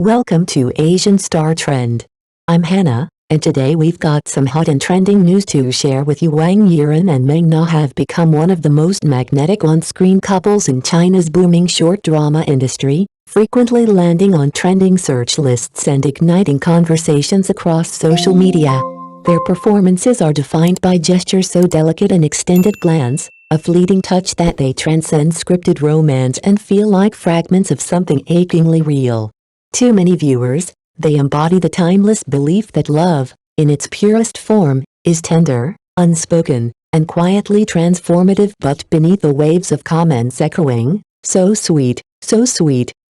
Welcome to Asian Star Trend. I'm Hannah, and today we've got some hot and trending news to share with you. Wang Yiran and Meng have become one of the most magnetic on-screen couples in China's booming short drama industry, frequently landing on trending search lists and igniting conversations across social media. Their performances are defined by gestures so delicate, an extended glance, a fleeting touch that they transcend scripted romance and feel like fragments of something achingly real. To many viewers, they embody the timeless belief that love, in its purest form, is tender, unspoken, and quietly transformative. But beneath the waves of comments echoing, so sweet,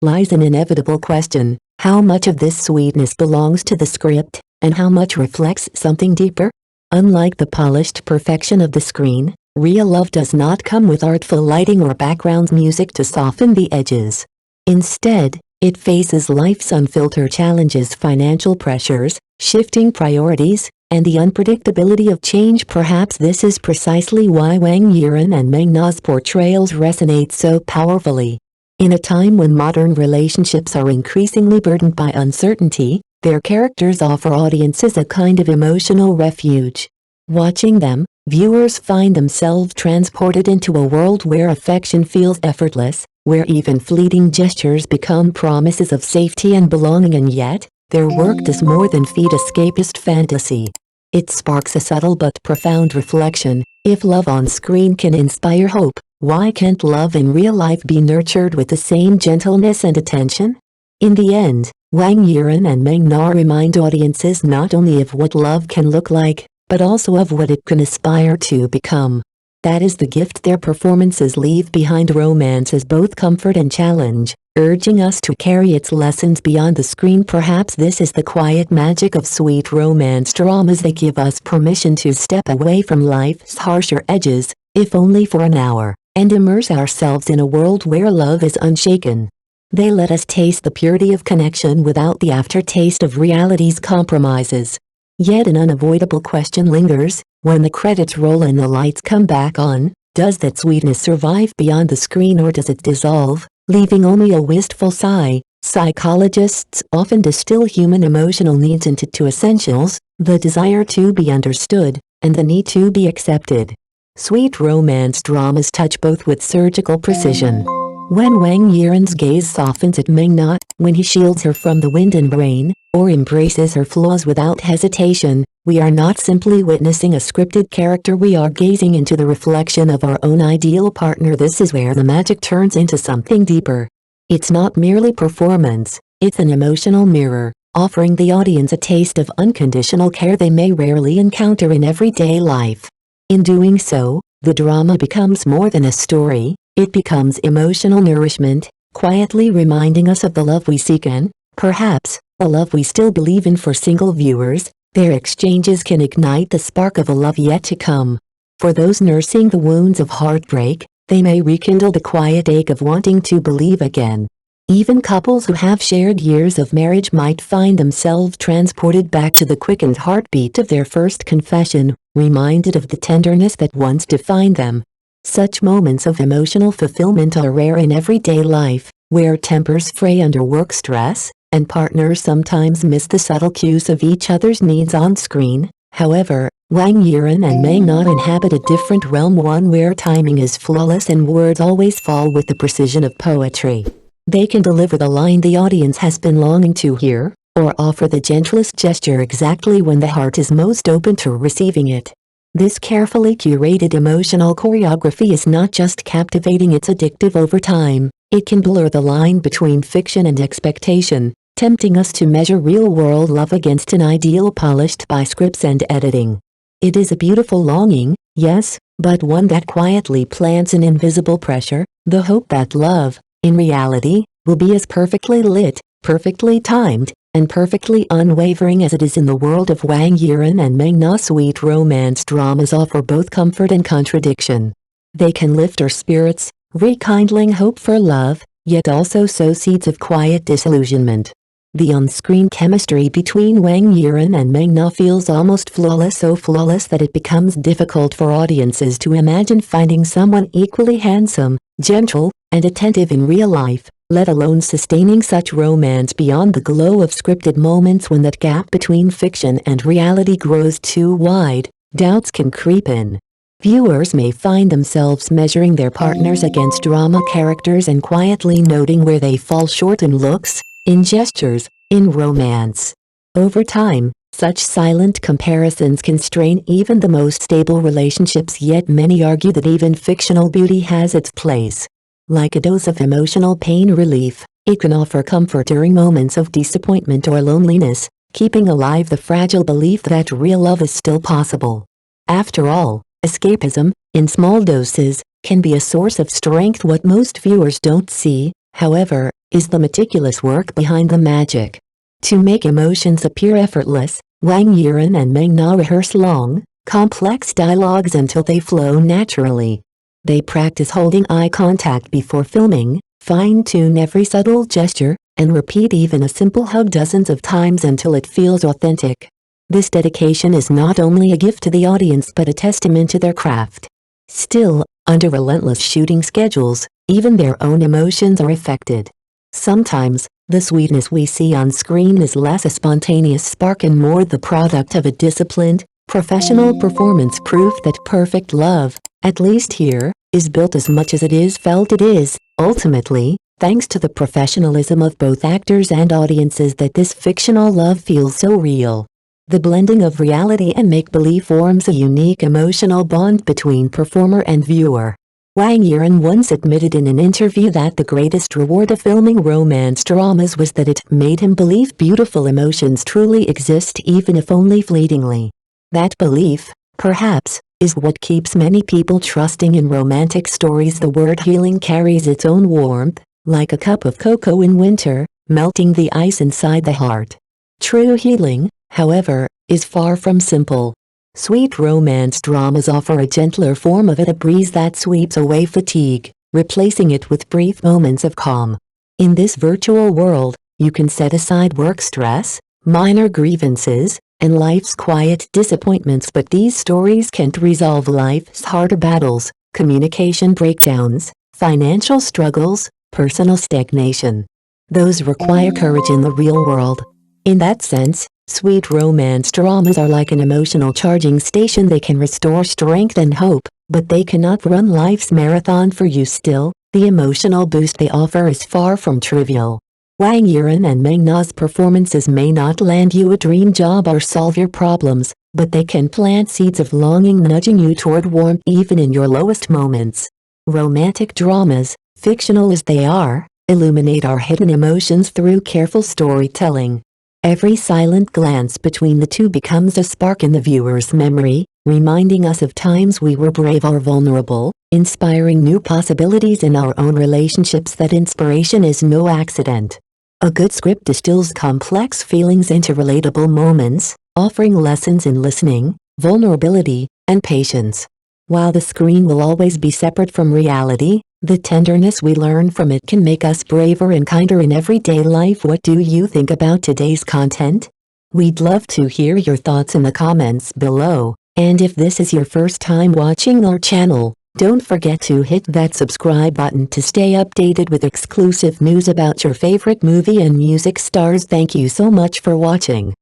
lies an inevitable question: how much of this sweetness belongs to the script, and how much reflects something deeper? Unlike the polished perfection of the screen, real love does not come with artful lighting or background music to soften the edges. Instead, it faces life's unfiltered challenges, financial pressures, shifting priorities, and the unpredictability of change. Perhaps this is precisely why Wang Yiran and Meng's portrayals resonate so powerfully. In a time when modern relationships are increasingly burdened by uncertainty, their characters offer audiences a kind of emotional refuge. Watching them, viewers find themselves transported into a world where affection feels effortless, where even fleeting gestures become promises of safety and belonging. And yet, their work does more than feed escapist fantasy. It sparks a subtle but profound reflection: if love on screen can inspire hope, why can't love in real life be nurtured with the same gentleness and attention? In the end, Wang Yiran and Meng remind audiences not only of what love can look like, but also of what it can aspire to become. That is the gift their performances leave behind. Romance is both comfort and challenge, urging us to carry its lessons beyond the screen. Perhaps this is the quiet magic of sweet romance dramas. They give us permission to step away from life's harsher edges, if only for an hour, and immerse ourselves in a world where love is unshaken. They let us taste the purity of connection without the aftertaste of reality's compromises. Yet an unavoidable question lingers: when the credits roll and the lights come back on, does that sweetness survive beyond the screen, or does it dissolve, leaving only a wistful sigh? Psychologists often distill human emotional needs into two essentials: the desire to be understood, and the need to be accepted. Sweet romance dramas touch both with surgical precision. When Wang Yiran's gaze softens at Meng, when he shields her from the wind and rain, or embraces her flaws without hesitation, we are not simply witnessing a scripted character, we are gazing into the reflection of our own ideal partner. This is where the magic turns into something deeper. It's not merely performance, it's an emotional mirror, offering the audience a taste of unconditional care they may rarely encounter in everyday life. In doing so, the drama becomes more than a story. It becomes emotional nourishment, quietly reminding us of the love we seek and, perhaps, a love we still believe in. For single viewers, their exchanges can ignite the spark of a love yet to come. For those nursing the wounds of heartbreak, they may rekindle the quiet ache of wanting to believe again. Even couples who have shared years of marriage might find themselves transported back to the quickened heartbeat of their first confession, reminded of the tenderness that once defined them. Such moments of emotional fulfillment are rare in everyday life, where tempers fray under work stress, and partners sometimes miss the subtle cues of each other's needs on screen. However, Wang Yiran and Meng inhabit a different realm, one where timing is flawless and words always fall with the precision of poetry. They can deliver the line the audience has been longing to hear, or offer the gentlest gesture exactly when the heart is most open to receiving it. This carefully curated emotional choreography is not just captivating, it's addictive. Over time, it can blur the line between fiction and expectation, tempting us to measure real-world love against an ideal polished by scripts and editing. It is a beautiful longing, yes, but one that quietly plants an invisible pressure, the hope that love, in reality, will be as perfectly lit, perfectly timed, and perfectly unwavering as it is in the world of Wang Yiran and Meng. Sweet romance dramas offer both comfort and contradiction. They can lift our spirits, rekindling hope for love, yet also sow seeds of quiet disillusionment. The on-screen chemistry between Wang Yiran and Meng feels almost flawless, so flawless that it becomes difficult for audiences to imagine finding someone equally handsome, gentle, and attentive in real life. let alone sustaining such romance beyond the glow of scripted moments. When that gap between fiction and reality grows too wide, doubts can creep in. Viewers may find themselves measuring their partners against drama characters and quietly noting where they fall short in looks, in gestures, in romance. Over time, such silent comparisons can strain even the most stable relationships, yet many argue that even fictional beauty has its place. Like a dose of emotional pain relief, it can offer comfort during moments of disappointment or loneliness, keeping alive the fragile belief that real love is still possible. After all, escapism, in small doses, can be a source of strength. What most viewers don't see, however, is the meticulous work behind the magic. To make emotions appear effortless, Wang Yiran and Meng Na rehearse long, complex dialogues until they flow naturally. They practice holding eye contact before filming, fine-tune every subtle gesture, and repeat even a simple hug dozens of times until it feels authentic. This dedication is not only a gift to the audience but a testament to their craft. Still, under relentless shooting schedules, even their own emotions are affected. Sometimes, the sweetness we see on screen is less a spontaneous spark and more the product of a disciplined, professional performance, proof that perfect love, at least here, is built as much as it is felt. It is, ultimately, thanks to the professionalism of both actors and audiences that this fictional love feels so real. The blending of reality and make-believe forms a unique emotional bond between performer and viewer. Wang Yiran once admitted in an interview that the greatest reward of filming romance dramas was that it made him believe beautiful emotions truly exist, even if only fleetingly. That belief, perhaps, is what keeps many people trusting in romantic stories. The word healing carries its own warmth, like a cup of cocoa in winter, melting the ice inside the heart. True healing, however, is far from simple. Sweet romance dramas offer a gentler form of it, a breeze that sweeps away fatigue, replacing it with brief moments of calm. In this virtual world, you can set aside work stress, minor grievances, and life's quiet disappointments, but these stories can't resolve life's harder battles, communication breakdowns, financial struggles, personal stagnation. Those require courage in the real world. In that sense, sweet romance dramas are like an emotional charging station. They can restore strength and hope, but they cannot run life's marathon for you. Still, the emotional boost they offer is far from trivial. Wang Yiran and Meng Na's performances may not land you a dream job or solve your problems, but they can plant seeds of longing, nudging you toward warmth even in your lowest moments. Romantic dramas, fictional as they are, illuminate our hidden emotions through careful storytelling. Every silent glance between the two becomes a spark in the viewer's memory, reminding us of times we were brave or vulnerable, inspiring new possibilities in our own relationships. That inspiration is no accident. A good script distills complex feelings into relatable moments, offering lessons in listening, vulnerability, and patience. While the screen will always be separate from reality, the tenderness we learn from it can make us braver and kinder in everyday life. What do you think about today's content? We'd love to hear your thoughts in the comments below, and if this is your first time watching our channel, don't forget to hit that subscribe button to stay updated with exclusive news about your favorite movie and music stars. Thank you so much for watching.